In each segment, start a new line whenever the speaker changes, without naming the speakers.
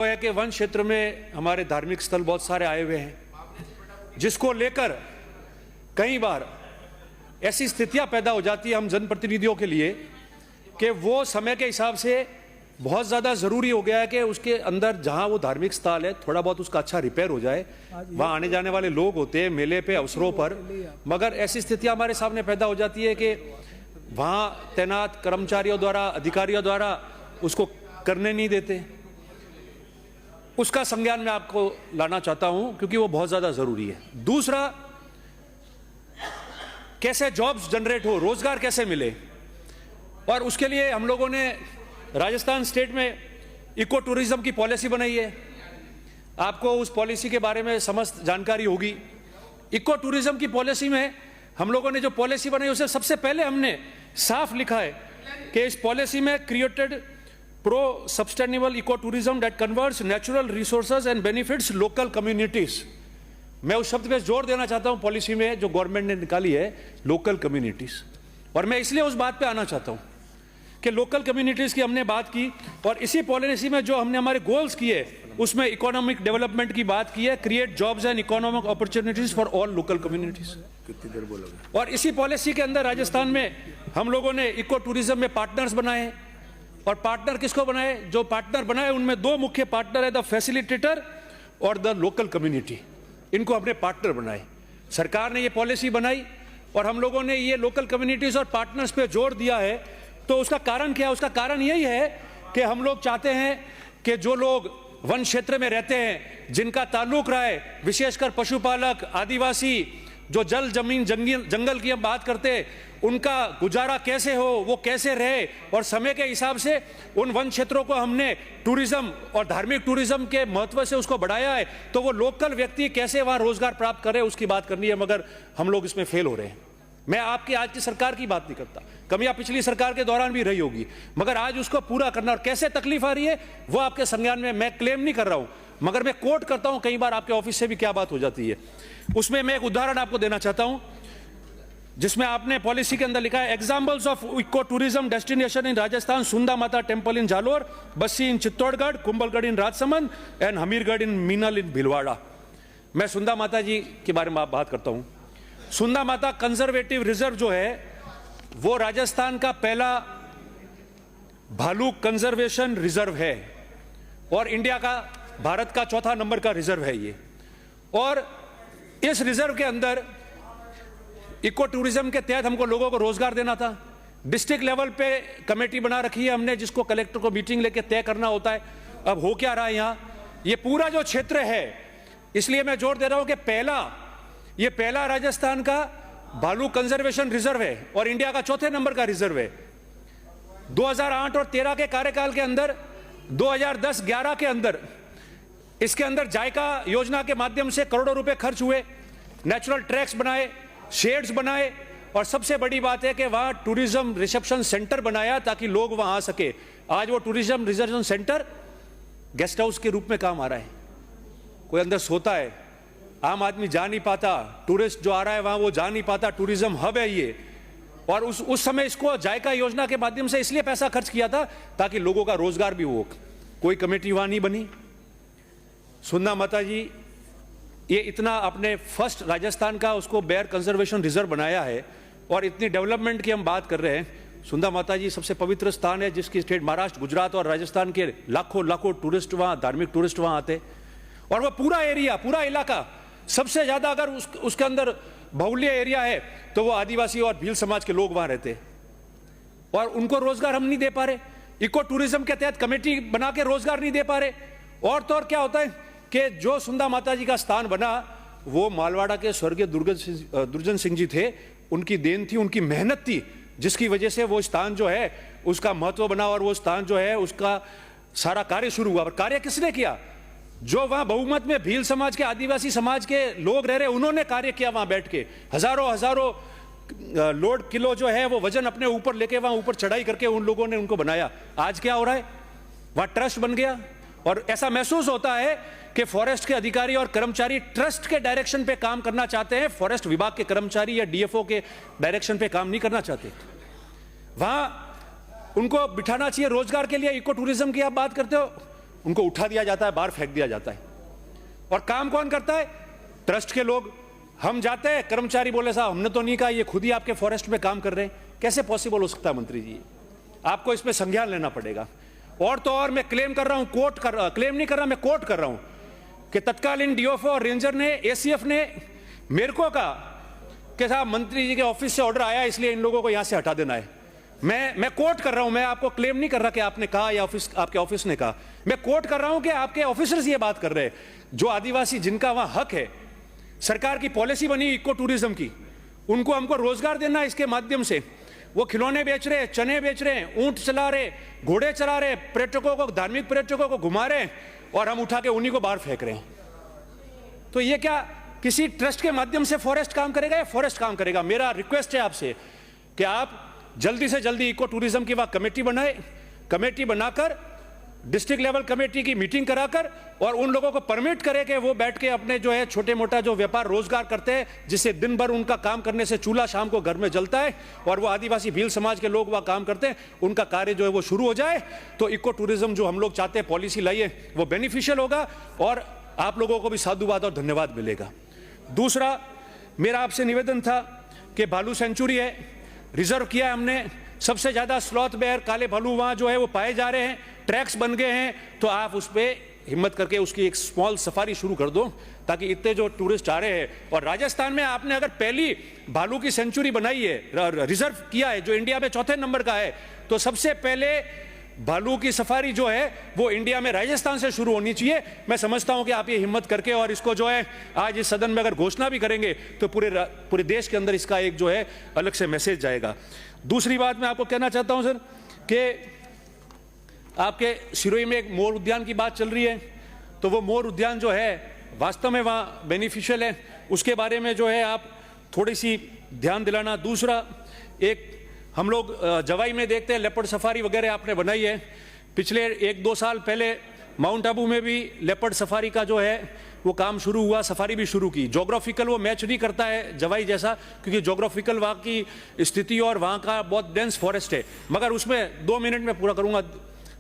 है कि वन क्षेत्र में हमारे धार्मिक स्थल बहुत सारे आए हुए हैं, जिसको लेकर कई बार ऐसी स्थितियां पैदा हो जाती है हम जनप्रतिनिधियों के लिए कि वो समय के हिसाब से बहुत ज़्यादा ज़रूरी हो गया है कि उसके अंदर जहां वो धार्मिक स्थल है थोड़ा बहुत उसका अच्छा रिपेयर हो जाए। वहां आने जाने वाले लोग होते हैं मेले पे, अवसरों पर, मगर ऐसी स्थितियां हमारे सामने पैदा हो जाती है कि वहां तैनात कर्मचारियों द्वारा, अधिकारियों द्वारा उसको करने नहीं देते। उसका संज्ञान मैं आपको लाना चाहता हूं क्योंकि वो बहुत ज़्यादा ज़रूरी है। दूसरा, कैसे जॉब्स जनरेट हो, रोजगार कैसे मिले, और उसके लिए हम लोगों ने राजस्थान स्टेट में इको टूरिज्म की पॉलिसी बनाई है। आपको उस पॉलिसी के बारे में समस्त जानकारी होगी। इको टूरिज्म की पॉलिसी में हम लोगों ने जो पॉलिसी बनाई उसे सबसे पहले हमने साफ लिखा है कि इस पॉलिसी में created pro sustainable eco tourism that converts natural resources and benefits local communities. मैं उस शब्द पे जोर देना चाहता हूं पॉलिसी में जो गवर्नमेंट ने निकाली है, लोकल कम्युनिटीज। और मैं इसलिए उस बात पे आना चाहता हूं कि लोकल कम्युनिटीज की हमने बात की और इसी पॉलिसी में जो हमने हमारे गोल्स किए उसमें इकोनॉमिक डेवलपमेंट की बात की है, create jobs and economic opportunities for all local communities.
कितनी देर बोलोगे?
और इसी पॉलिसी के अंदर राजस्थान में हम लोगों ने इको टूरिज्म में पार्टनर्स बनाए। और पार्टनर किसको बनाए? जो पार्टनर बनाए उनमें दो मुख्य पार्टनर है, द फैसिलिटेटर और द लोकल कम्युनिटी। इनको हमने पार्टनर बनाए। सरकार ने ये पॉलिसी बनाई और हम लोगों ने ये लोकल कम्युनिटीज और पार्टनर्स पे जोर दिया है। तो उसका कारण क्या है? उसका कारण यही है कि हम लोग चाहते हैं कि जो लोग वन क्षेत्र में रहते हैं, जिनका ताल्लुक रहा है, विशेषकर पशुपालक, आदिवासी, जो जल जमीन जंगल की हम बात करते हैं, उनका गुजारा कैसे हो, वो कैसे रहे। और समय के हिसाब से उन वन क्षेत्रों को हमने टूरिज्म और धार्मिक टूरिज्म के महत्व से उसको बढ़ाया है। तो वो लोकल व्यक्ति कैसे वहाँ रोजगार प्राप्त करे उसकी बात करनी है, मगर हम लोग इसमें फेल हो रहे हैं। मैं आपकी आज की सरकार की बात नहीं करता, कमियां पिछली सरकार के दौरान भी रही होगी, मगर आज उसको पूरा करना और कैसे तकलीफ आ रही है वो आपके संज्ञान में मैं क्लेम नहीं कर रहा हूं, मगर मैं कोट करता हूं कई बार आपके ऑफिस से भी क्या बात हो जाती है। उसमें मैं एक उदाहरण आपको देना चाहता हूं जिसमें आपने पॉलिसी के अंदर लिखा है, examples of ecotourism destination in Rajasthan, Sunda Mata temple in Jalore, Bassi in Chittorgarh, Kumbhalgarh in Rajsamand and Hamirgarh in Menal in Bhilwara. मैं सुंदा माता जी के बारे में बात करता हूं। सुंदा माता कंजर्वेटिव रिजर्व जो है वो राजस्थान का पहला भालू कंजर्वेशन रिजर्व है और इंडिया का, भारत का चौथा नंबर का रिजर्व है ये। और इस रिजर्व के अंदर इको टूरिज्म के तहत हमको लोगों को रोजगार देना था। डिस्ट्रिक्ट लेवल पे कमेटी बना रखी है हमने, जिसको कलेक्टर को मीटिंग लेके तय करना होता है। अब हो क्या रहा है यहाँ, ये पूरा जो क्षेत्र है, इसलिए मैं जोर दे रहा हूं कि ये पहला राजस्थान का भालू कंजर्वेशन रिजर्व है और इंडिया का चौथे नंबर का रिजर्व है। 2008 और 13 के कार्यकाल के अंदर, 2010-11 के अंदर इसके अंदर जायका योजना के माध्यम से करोड़ों रुपए खर्च हुए, नेचुरल ट्रैक्स बनाए, शेड्स बनाए, और सबसे बड़ी बात है कि वहां टूरिज्म रिसेप्शन सेंटर बनाया ताकि लोग वहां आ सके। आज वो tourism reception centre guest house के रूप में काम आ रहा है। कोई अंदर सोता है, आम आदमी जा नहीं पाता, टूरिस्ट जो आ रहा है वहां वो जा नहीं पाता। टूरिज्म हब है ये। और उस समय इसको जायका योजना के माध्यम से इसलिए पैसा खर्च किया था ताकि लोगों का रोजगार भी हो। कोई कमेटी वहां नहीं बनी। सुंदा माता जी ये इतना अपने फर्स्ट राजस्थान का उसको बेयर कंजर्वेशन रिजर्व बनाया है और इतनी डेवलपमेंट की हम बात कर रहे हैं। सुंदा माता जी सबसे पवित्र स्थान है जिसकी स्टेट महाराष्ट्र, गुजरात और राजस्थान के लाखों टूरिस्ट वहां, धार्मिक टूरिस्ट वहां आते। और वह पूरा एरिया, पूरा इलाका, सबसे ज्यादा अगर उसके अंदर बहुल्य एरिया है तो वो आदिवासी और भील समाज के लोग वहां रहते और उनको रोजगार हम नहीं दे पा रहे। इको टूरिज्म के तहत कमेटी बना के रोजगार नहीं दे पा रहे। और तो और क्या होता है कि जो सुंदा माता जी का स्थान बना वो मालवाड़ा के स्वर्गीय दुर्जन सिंह जी थे, उनकी देन थी, उनकी मेहनत थी, जिसकी वजह से वो स्थान जो है उसका महत्व बना और वो स्थान जो है उसका सारा कार्य शुरू हुआ। और कार्य किसने किया? जो वहां बहुमत में भील समाज के, आदिवासी समाज के लोग रह रहे, उन्होंने कार्य किया। वहां बैठ के हजारों लोड किलो जो है वो वजन अपने ऊपर लेके वहां ऊपर चढ़ाई करके उन लोगों ने उनको बनाया। आज क्या हो रहा है? वहां ट्रस्ट बन गया और ऐसा महसूस होता है कि फॉरेस्ट के अधिकारी और कर्मचारी ट्रस्ट के डायरेक्शन पे काम करना चाहते हैं, फॉरेस्ट विभाग के कर्मचारी या डीएफओ के डायरेक्शन पे काम नहीं करना चाहते। वहां उनको बिठाना चाहिए रोजगार के लिए। इको टूरिज्म की आप बात करते हो, उनको उठा दिया जाता है, बाहर फेंक दिया जाता है। और काम कौन करता है? ट्रस्ट के लोग। हम जाते हैं, कर्मचारी बोले साहब हमने तो नहीं कहा, ये खुद ही आपके फॉरेस्ट में काम कर रहे हैं। कैसे पॉसिबल हो सकता है मंत्री जी? आपको इसमें संज्ञान लेना पड़ेगा। और तो और मैं क्लेम कर रहा हूं, क्लेम नहीं कर रहा, मैं कोट कर रहा हूं कि तत्कालीन डीएफओ और रेंजर ने, एसीएफ ने मेरे को कहा कि साहब मंत्री जी के ऑफिस से ऑर्डर आया इसलिए इन लोगों को यहां से हटा देना है। मैं कोट कर रहा हूं, मैं आपको क्लेम नहीं कर रहा कि आपने कहा या आपके ऑफिस ने कहा। मैं कोट कर रहा हूं कि आपके ऑफिसर्स ये बात कर रहे हैं, जो आदिवासी जिनका वहां हक है। सरकार की पॉलिसी बनी इको टूरिज्म की, उनको हमको रोजगार देना इसके माध्यम से। वो खिलौने बेच रहे हैं, चने बेच रहे हैं, ऊंट चला रहे, घोड़े चला रहे, पर्यटकों को, धार्मिक पर्यटकों को घुमा रहे हैं, और हम उठा के उन्हीं को बाहर फेंक रहे हैं। तो ये क्या किसी ट्रस्ट के माध्यम से फॉरेस्ट काम करेगा या फॉरेस्ट काम करेगा? मेरा रिक्वेस्ट है आपसे कि आप जल्दी से जल्दी इको टूरिज्म की वहां कमेटी बनाए, कमेटी बनाकर डिस्ट्रिक्ट लेवल कमेटी की मीटिंग कराकर और उन लोगों को परमिट करे कि वो बैठ के अपने जो है छोटे मोटा जो व्यापार रोजगार करते हैं, जिससे दिन भर उनका काम करने से चूल्हा शाम को घर में जलता है, और वो आदिवासी भील समाज के लोग वहाँ काम करते हैं, उनका कार्य जो है वो शुरू हो जाए। तो इको टूरिज्म जो हम लोग चाहते हैं पॉलिसी लाइए, वो बेनिफिशियल होगा और आप लोगों को भी साधुवाद और धन्यवाद मिलेगा। दूसरा मेरा आपसे निवेदन था कि भालू सेंचुरी है, रिजर्व किया है हमने, सबसे ज्यादा स्लॉथ बेयर, काले भालू वहां जो है वो पाए जा रहे हैं, ट्रैक्स बन गए हैं। तो आप उस पर हिम्मत करके उसकी एक स्मॉल सफारी शुरू कर दो, ताकि इतने जो टूरिस्ट आ रहे हैं। और राजस्थान में आपने अगर पहली भालू की सेंचुरी बनाई है, रिजर्व किया है, जो इंडिया में चौथे नंबर का है, तो सबसे पहले भालू की सफारी जो है वो इंडिया में राजस्थान से शुरू होनी चाहिए। मैं समझता हूं कि आप ये हिम्मत करके और इसको जो है आज इस सदन में अगर घोषणा भी करेंगे तो पूरे देश के अंदर इसका एक जो है अलग से मैसेज जाएगा। दूसरी बात मैं आपको कहना चाहता हूं सर कि आपके सिरोही में एक मोर उद्यान की बात चल रही है, तो वो मोर उद्यान जो है वास्तव में वहाँ बेनिफिशियल है, उसके बारे में जो है आप थोड़ी सी ध्यान दिलाना। दूसरा, एक हम लोग जवाई में देखते हैं लेपर्ड सफारी वगैरह आपने बनाई है, पिछले 1-2 साल पहले माउंट आबू में भी लेपर्ड सफारी का जो है वो काम शुरू हुआ, सफारी भी शुरू की। जोग्राफिकल वो मैच नहीं करता है जवाई जैसा, क्योंकि जोग्राफिकल वहाँ की स्थिति और वहाँ का बहुत डेंस फॉरेस्ट है, मगर उसमें 2 मिनट में पूरा करूँगा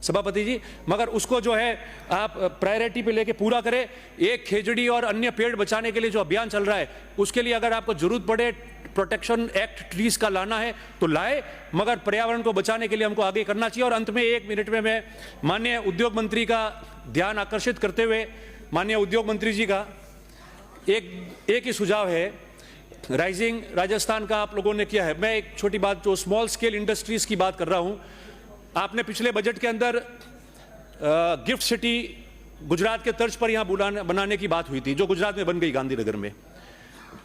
सभापति जी, मगर उसको जो है आप प्रायोरिटी पे लेके पूरा करें। एक खेजड़ी और अन्य पेड़ बचाने के लिए जो अभियान चल रहा है, उसके लिए अगर आपको जरूरत पड़े प्रोटेक्शन एक्ट ट्रीज का लाना है तो लाए, मगर पर्यावरण को बचाने के लिए हमको आगे करना चाहिए। और अंत में 1 मिनट में मैं माननीय उद्योग मंत्री का ध्यान आकर्षित करते हुए, माननीय उद्योग मंत्री जी का एक ही सुझाव है, राइजिंग राजस्थान का आप लोगों ने किया है। मैं एक छोटी बात, जो स्मॉल स्केल इंडस्ट्रीज की बात कर रहा हूं, आपने पिछले बजट के अंदर गिफ्ट सिटी गुजरात के तर्ज पर यहां बनाने की बात हुई थी, जो गुजरात में बन गई गांधीनगर में।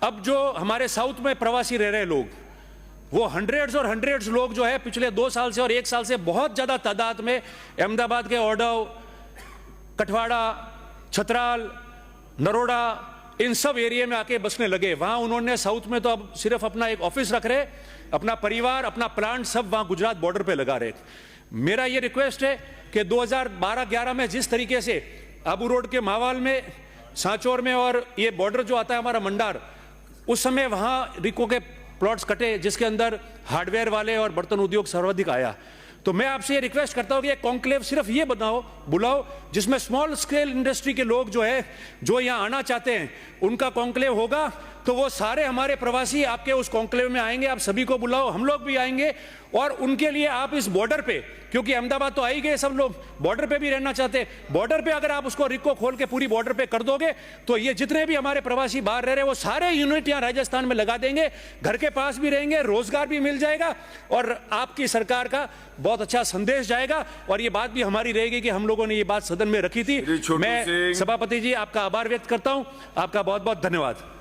अब जो हमारे साउथ में प्रवासी रह रहे लोग, वो हंड्रेड्स लोग जो है पिछले 2 साल से और 1 साल से बहुत ज्यादा तादाद में अहमदाबाद के ओडव, कठवाड़ा, छतराल, नरोड़ा, इन सब एरिया में आके बसने लगे। वहां उन्होंने साउथ में तो अब सिर्फ अपना एक ऑफिस रख रहे, अपना परिवार, अपना प्लांट सब वहां गुजरात बॉर्डर पे लगा रहे। मेरा ये रिक्वेस्ट है कि 2012-11 में जिस तरीके से आबू रोड के मावाल में, सांचौर में और ये बॉर्डर जो आता है हमारा मंडार, उस समय वहां रिको के प्लॉट्स कटे, जिसके अंदर हार्डवेयर वाले और बर्तन उद्योग सर्वाधिक आया। तो मैं आपसे ये रिक्वेस्ट करता हूं कि कॉन्क्लेव सिर्फ ये बुलाओ जिसमें स्मॉल स्केल इंडस्ट्री के लोग जो है, जो यहां आना चाहते हैं, उनका कॉन्क्लेव होगा। तो वो सारे हमारे प्रवासी आपके उस कॉन्क्लेव में आएंगे, आप सभी को बुलाओ, हम लोग भी आएंगे, और उनके लिए आप इस बॉर्डर पे, क्योंकि अहमदाबाद तो आ ही गए सब लोग, बॉर्डर पे भी रहना चाहते हैं, बॉर्डर पे अगर आप उसको रिको खोल के पूरी बॉर्डर पे कर दोगे, तो ये जितने भी हमारे प्रवासी बाहर रह रहे हैं वो सारे यूनिट यहाँ राजस्थान में लगा देंगे, घर के पास भी रहेंगे, रोजगार भी मिल जाएगा, और आपकी सरकार का बहुत अच्छा संदेश जाएगा। और ये बात भी हमारी रहेगी कि हम लोगों ने ये बात सदन में रखी थी। मैं सभापति जी आपका आभार व्यक्त करता हूं, आपका बहुत बहुत धन्यवाद।